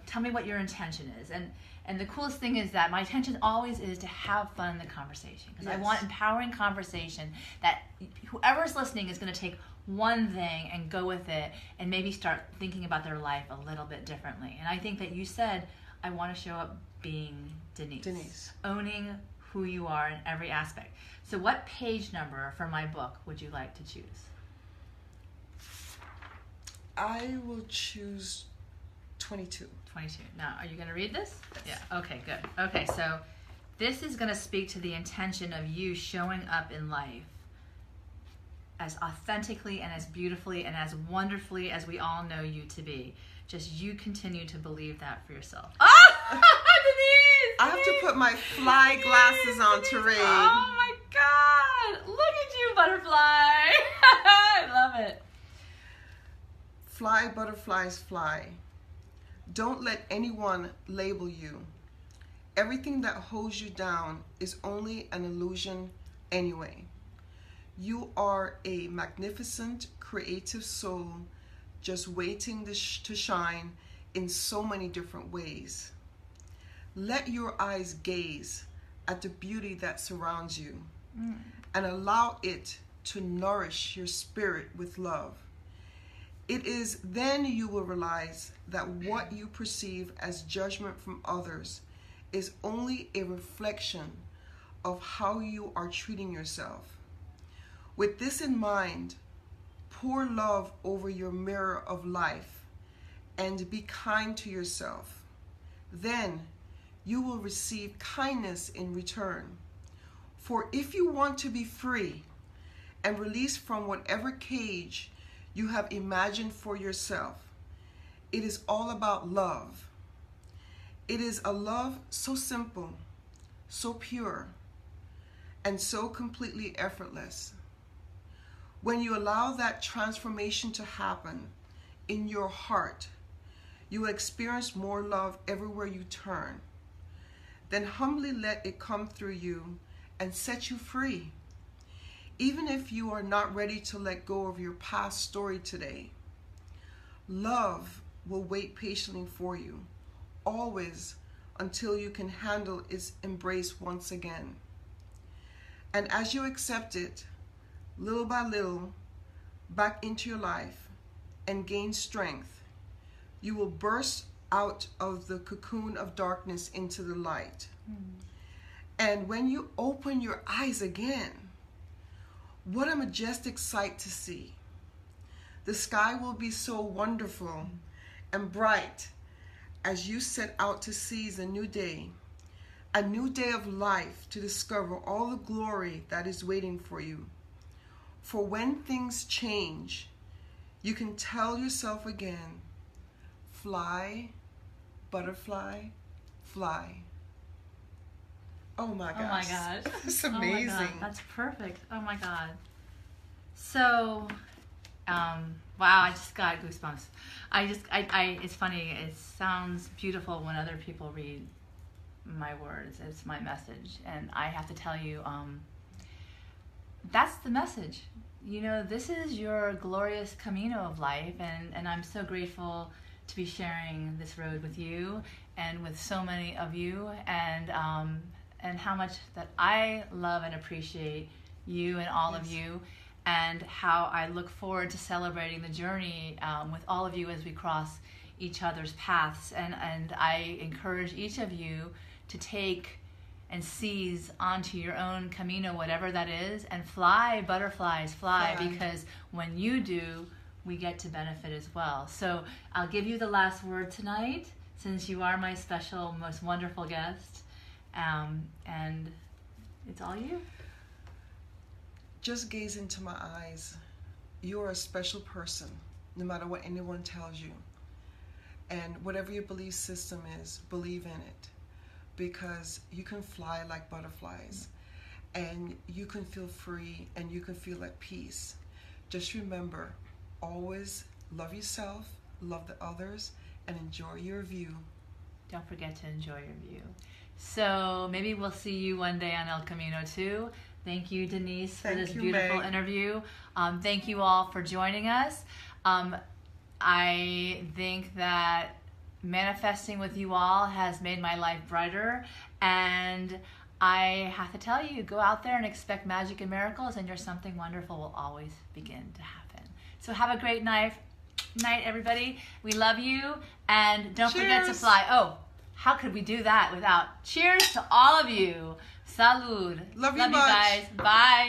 tell me what your intention is. And the coolest thing is that my intention always is to have fun in the conversation, because I want empowering conversation that whoever's listening is going to take one thing and go with it and maybe start thinking about their life a little bit differently. And I think that you said, I want to show up being Denise. Owning who you are in every aspect. So what page number for my book would you like to choose? I will choose 22. 22. Now, are you going to read this? Yes. Yeah. Okay, good. Okay, so this is going to speak to the intention of you showing up in life as authentically and as beautifully and as wonderfully as we all know you to be. Just you continue to believe that for yourself. Oh, Denise! I have to put my fly glasses on to read. Oh my God! Look at you, butterfly! I love it. Fly, butterflies, fly. Don't let anyone label you. Everything that holds you down is only an illusion anyway. You are a magnificent, creative soul just waiting to shine in so many different ways. Let your eyes gaze at the beauty that surrounds you and allow it to nourish your spirit with love. It is then you will realize that what you perceive as judgment from others is only a reflection of how you are treating yourself. With this in mind, pour love over your mirror of life and be kind to yourself. Then you will receive kindness in return. For if you want to be free and released from whatever cage you have imagined for yourself, it is all about love. It is a love so simple, so pure, and so completely effortless. When you allow that transformation to happen in your heart, you will experience more love everywhere you turn. then humbly let it come through you and set you free. Even if you are not ready to let go of your past story today, love will wait patiently for you, always, until you can handle its embrace once again. And as you accept it, little by little, back into your life and gain strength, you will burst out of the cocoon of darkness into the light. And when you open your eyes again, what a majestic sight to see. The sky will be so wonderful and bright as you set out to seize a new day of life, to discover all the glory that is waiting for you. For when things change, you can tell yourself again, fly, butterfly, fly. Oh my gosh. Oh my gosh. That's amazing. Oh my God. That's perfect. Oh my God. So, wow, I just got goosebumps. It's funny. It sounds beautiful when other people read my words. It's my message. And I have to tell you, that's the message. You know, this is your glorious Camino of life. And I'm so grateful to be sharing this road with you and with so many of you, and how much that I love and appreciate you and all of you, and how I look forward to celebrating the journey with all of you as we cross each other's paths. And I encourage each of you to take and seize onto your own Camino, whatever that is, and fly, butterflies, fly. Because when you do, we get to benefit as well. So I'll give you the last word tonight, since you are my special, most wonderful guest. And it's all you. Just gaze into my eyes. You are a special person, no matter what anyone tells you. And whatever your belief system is, believe in it. Because you can fly like butterflies. And you can feel free, and you can feel at peace. Just remember, always love yourself, love the others, and enjoy your view. Don't forget to enjoy your view. So maybe we'll see you one day on El Camino too. Thank you, Denise, for this beautiful interview. Thank you all for joining us. I think that manifesting with you all has made my life brighter, and I have to tell you, go out there and expect magic and miracles, and your something wonderful will always begin to happen. So have a great night, everybody. We love you, and don't forget to fly. Oh, how could we do that without cheers to all of you? Salud. Love you guys. Bye.